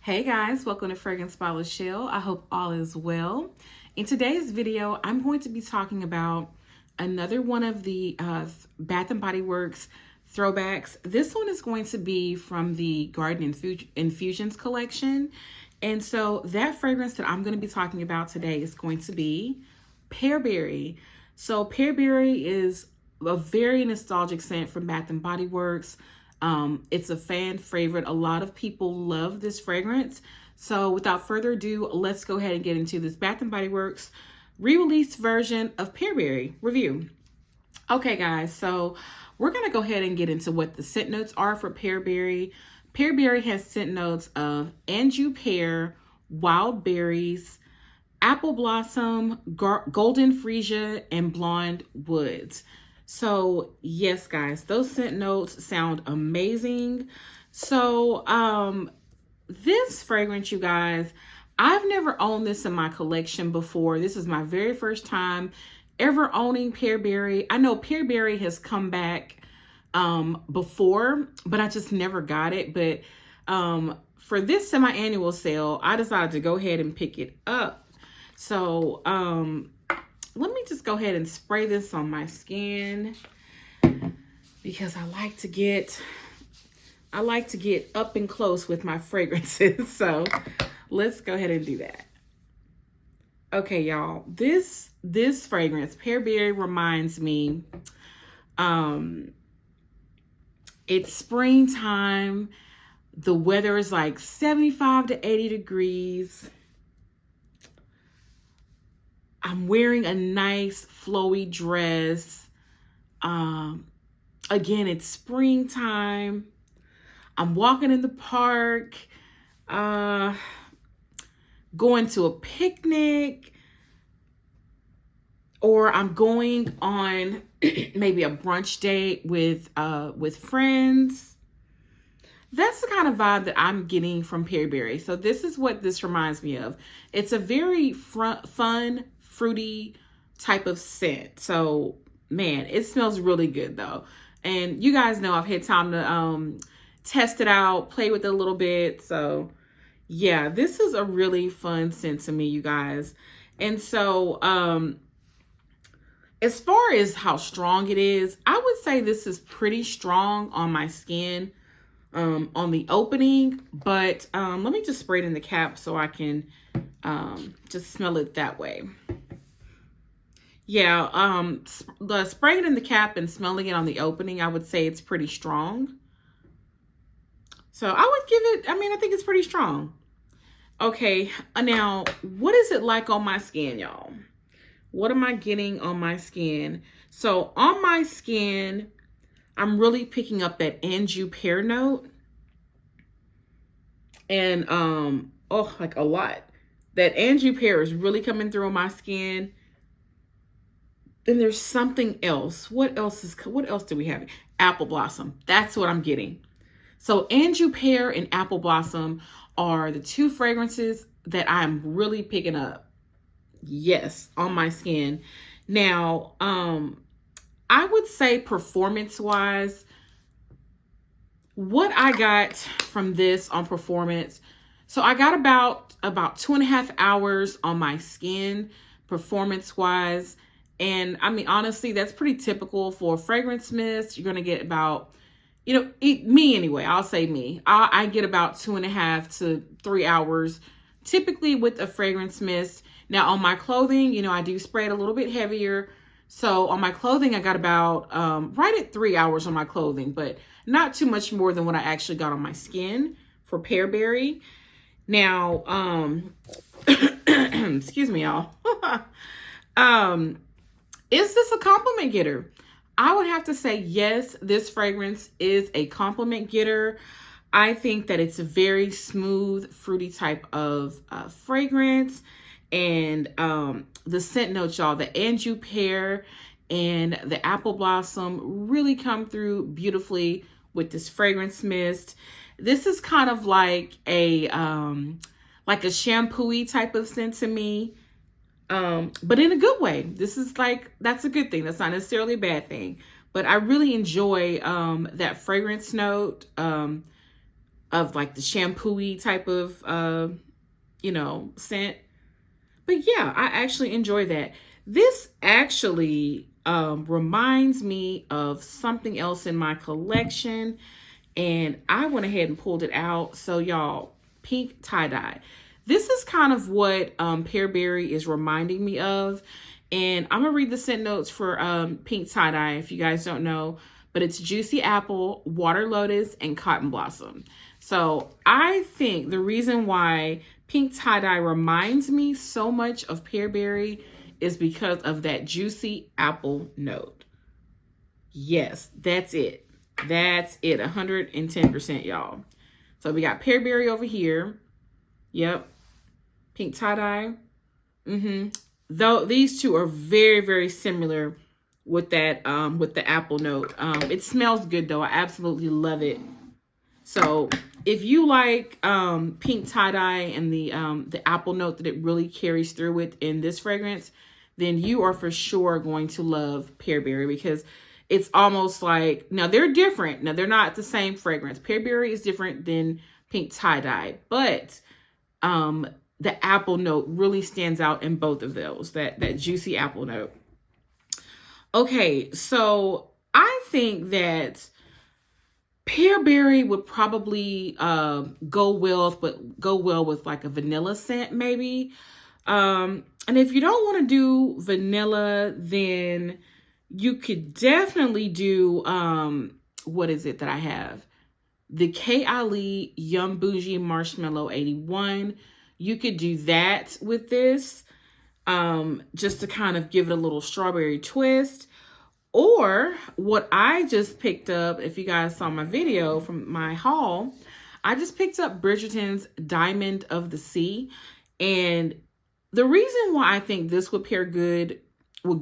Hey guys, welcome to Fragrance by Lachelle. I hope all is well. In today's video, I'm going to be talking about another one of the Bath&Body Works throwbacks. This one is going to be from the Garden Infusions collection. And so that fragrance that I'm going to be talking about today is going to be Pearberry. So Pearberry is a very nostalgic scent from Bath&Body Works. It's a fan favorite. A lot of people love this fragrance. So without further ado, let's go ahead and get into this Bath & Body Works re-released version of Pearberry review. Okay, guys, so we're going to go ahead and get into what the scent notes are for Pearberry. Pearberry has scent notes of Anjou pear, wild berries, apple blossom, golden freesia, and blonde woods. So yes, guys, those scent notes sound amazing. So this fragrance, you guys, I've never owned this in my collection before. This is my very first time ever owning Pearberry. I know Pearberry has come back before, but I just never got it. But for this semi-annual sale, I decided to go ahead and pick it up. So let me just go ahead and spray this on my skin because I like to get up and close with my fragrances. So let's go ahead and do that. Okay, y'all, this fragrance, Pearberry, reminds me, it's springtime. The weather is like 75 to 80 degrees. I'm wearing a nice flowy dress. Again, it's springtime. I'm walking in the park, going to a picnic, or I'm going on maybe a brunch date with friends. That's the kind of vibe that I'm getting from Pearberry. So this is what this reminds me of. It's a very fun, fruity type of scent. So man, it smells really good though. And you guys know I've had time to test it out, play with it a little bit. So yeah, this is a really fun scent to me, you guys. And so as far as how strong it is, I would say this is pretty strong on my skin on the opening, but let me just spray it in the cap so I can just smell it that way. Yeah, the spraying it in the cap and smelling it on the opening, I would say it's pretty strong. So I would give it, I think it's pretty strong. Okay, now, what is it like on my skin, y'all? What am I getting on my skin? So on my skin, I'm really picking up that Anjou pear note. And, oh, like a lot. That Anjou pear is really coming through on my skin. Then there's something else. What else do we have? Apple blossom. That's what I'm getting. So Anjou pear and apple blossom are the two fragrances that I'm really picking up. Yes, on my skin. Now, I would say performance-wise, what I got from this on performance, so I got about 2.5 hours on my skin performance-wise. And honestly, that's pretty typical for a fragrance mist. You're going to get about, me anyway, I'll say me. I get about 2.5 to 3 hours typically with a fragrance mist. Now on my clothing, I do spray it a little bit heavier. So on my clothing, I got about right at 3 hours on my clothing, but not too much more than what I actually got on my skin for Pearberry. Now, excuse me, y'all. Is this a compliment getter? I would have to say yes, this fragrance is a compliment getter. I think that it's a very smooth, fruity type of fragrance. And the scent notes, y'all, the Anjou pear and the apple blossom really come through beautifully with this fragrance mist. This is kind of like a shampoo-y type of scent to me. But in a good way. This is that's a good thing. That's not necessarily a bad thing, but I really enjoy, that fragrance note. like the shampoo-y type of, scent. But yeah, I actually enjoy that. This actually reminds me of something else in my collection, and I went ahead and pulled it out. So y'all, pink tie-dye. This is kind of what Pearberry is reminding me of. And I'm going to read the scent notes for pink tie-dye if you guys don't know. But it's juicy apple, water lotus, and cotton blossom. So I think the reason why pink tie-dye reminds me so much of Pearberry is because of that juicy apple note. Yes, that's it. That's it, 110%, y'all. So we got Pearberry over here. Yep. Pink tie-dye. Though these two are very, very similar with that, with the apple note. It smells good though. I absolutely love it. So if you like pink tie-dye and the apple note that it really carries through it in this fragrance, then you are for sure going to love Pearberry, because it's almost like, now they're different. Now they're not the same fragrance. Pearberry is different than pink tie-dye, but the apple note really stands out in both of those, that juicy apple note. Okay, so I think that Pearberry would probably go well with like a vanilla scent maybe. And if you don't want to do vanilla, then you could definitely do what is it that I have? The K. Ali Yum Bougie Marshmallow 81. You could do that with this, just to kind of give it a little strawberry twist. Or what I just picked up, if you guys saw my video from my haul, I just picked up Bridgerton's Diamond of the Sea. And the reason why I think this would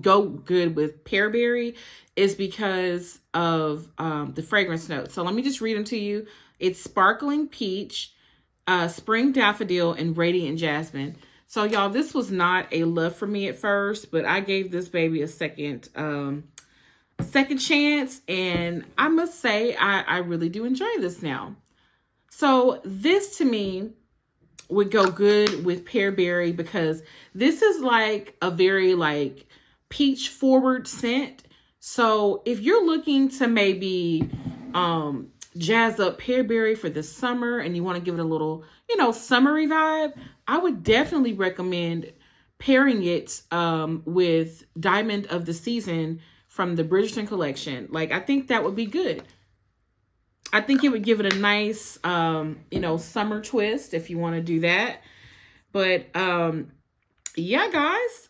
go good with Pearberry is because of the fragrance notes. So let me just read them to you. It's sparkling peach, spring daffodil, and radiant jasmine. So y'all, this was not a love for me at first, but I gave this baby a second chance, and I must say I really do enjoy this now. So this to me would go good with Pearberry, because this is like a very like peach forward scent. So if you're looking to maybe jazz up Pearberry for the summer and you want to give it a little, summery vibe, I would definitely recommend pairing it with Diamond of the Season from the Bridgerton collection. Like, I think that would be good. I think it would give it a nice, summer twist if you want to do that. But yeah, guys,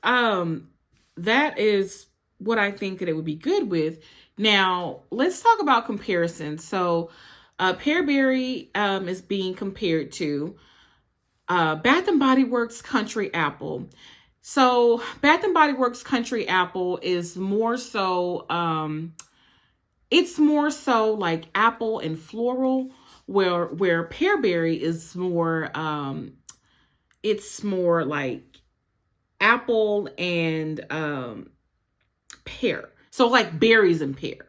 that is what I think that it would be good with. Now, let's talk about comparisons. So Pearberry is being compared to Bath&Body Works Country Apple. So Bath & Body Works Country Apple is more so, it's more so like apple and floral, where Pearberry is more, it's more like apple and pear. So like berries and pear.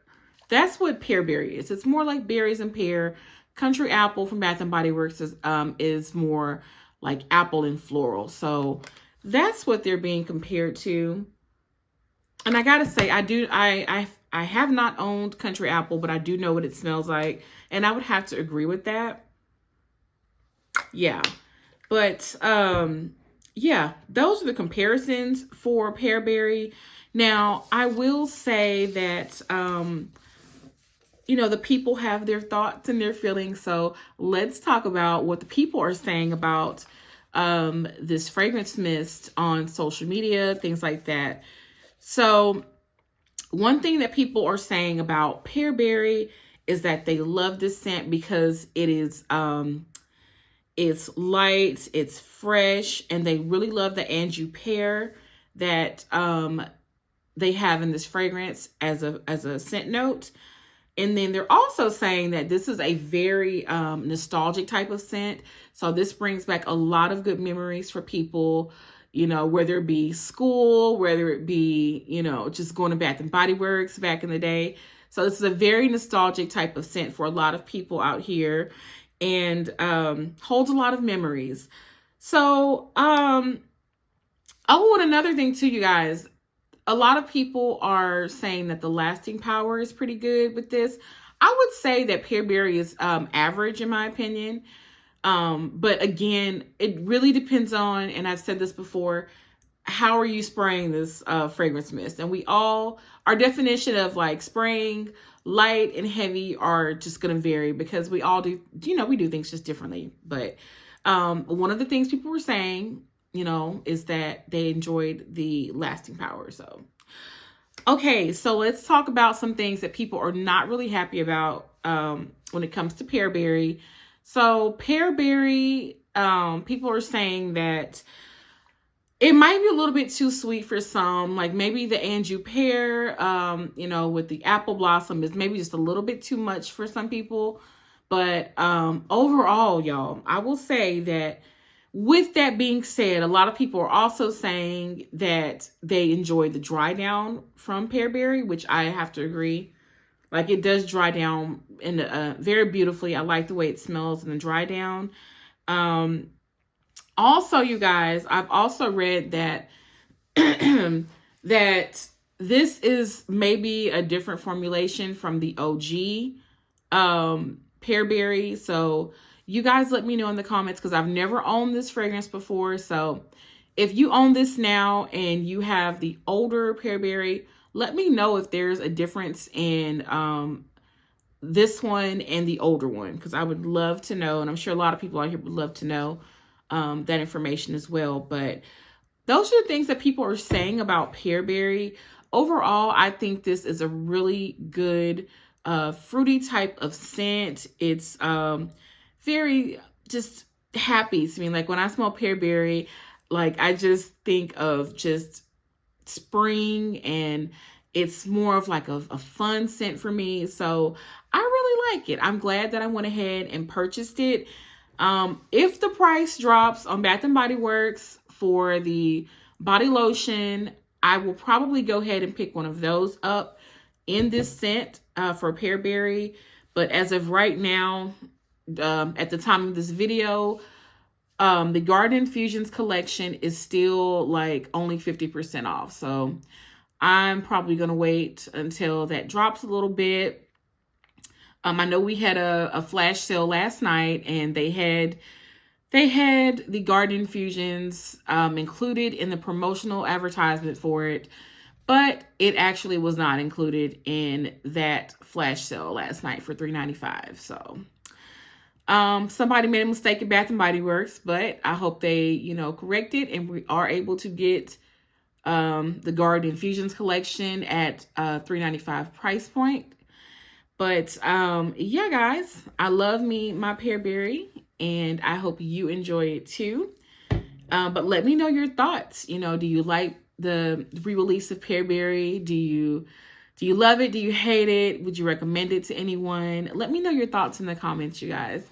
That's what Pearberry is. It's more like berries and pear. Country Apple from Bath & Body Works is more like apple and floral. So that's what they're being compared to. And I gotta say, I have not owned Country Apple, but I do know what it smells like. And I would have to agree with that. Yeah. But yeah, those are the comparisons for Pearberry. Now, I will say that the people have their thoughts and their feelings. So let's talk about what the people are saying about this fragrance mist on social media, things like that. So one thing that people are saying about Pearberry is that they love this scent because it is it's light, it's fresh, and they really love the Anjou pear that they have in this fragrance as a scent note. And then they're also saying that this is a very nostalgic type of scent. So this brings back a lot of good memories for people, whether it be school, whether it be, just going to Bath & Body Works back in the day. So this is a very nostalgic type of scent for a lot of people out here. and holds a lot of memories. So, oh, and another thing too, you guys, a lot of people are saying that the lasting power is pretty good with this. I would say that Pearberry is average in my opinion. But again, it really depends on, and I've said this before, how are you spraying this fragrance mist? And our definition of like spraying light and heavy are just going to vary because we all do, we do things just differently. But one of the things people were saying, is that they enjoyed the lasting power. So, okay, so let's talk about some things that people are not really happy about when it comes to Pearberry. So Pearberry, people are saying that it might be a little bit too sweet for some, like maybe the Anjou pear, with the apple blossom is maybe just a little bit too much for some people. But overall, y'all, I will say that with that being said, a lot of people are also saying that they enjoy the dry down from Pearberry, which I have to agree. Like it does dry down very beautifully. I like the way it smells in the dry down. Also, you guys, I've also read that that this is maybe a different formulation from the OG Pearberry. So you guys let me know in the comments because I've never owned this fragrance before. So if you own this now and you have the older Pearberry, let me know if there's a difference in this one and the older one, because I would love to know, and I'm sure a lot of people out here would love to know that information as well. But those are the things that people are saying about Pearberry. Overall, I think this is a really good fruity type of scent. It's very just happy to me. Like when I smell Pearberry, like I just think of just spring, and it's more of like a fun scent for me. So I really like it. I'm glad that I went ahead and purchased it. If the price drops on Bath&Body Works for the body lotion, I will probably go ahead and pick one of those up in this scent for Pearberry. But as of right now, at the time of this video, the Garden Infusions collection is still like only 50% off. So I'm probably going to wait until that drops a little bit. I know we had a flash sale last night, and they had the Garden Infusions included in the promotional advertisement for it, but it actually was not included in that flash sale last night for $3.95. So somebody made a mistake at Bath&Body Works, but I hope they, correct it, and we are able to get the Garden Infusions collection at $3.95 price point. But yeah, guys, I love my Pearberry, and I hope you enjoy it too. But let me know your thoughts. Do you like the re-release of Pearberry? Do you love it? Do you hate it? Would you recommend it to anyone? Let me know your thoughts in the comments, you guys.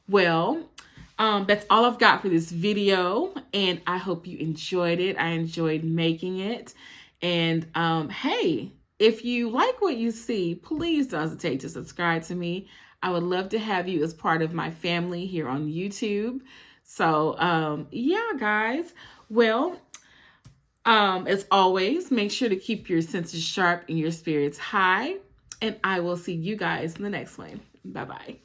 Well, that's all I've got for this video, and I hope you enjoyed it. I enjoyed making it. And hey, if you like what you see, please don't hesitate to subscribe to me. I would love to have you as part of my family here on YouTube. So yeah, guys. Well, as always, make sure to keep your senses sharp and your spirits high. And I will see you guys in the next one. Bye-bye.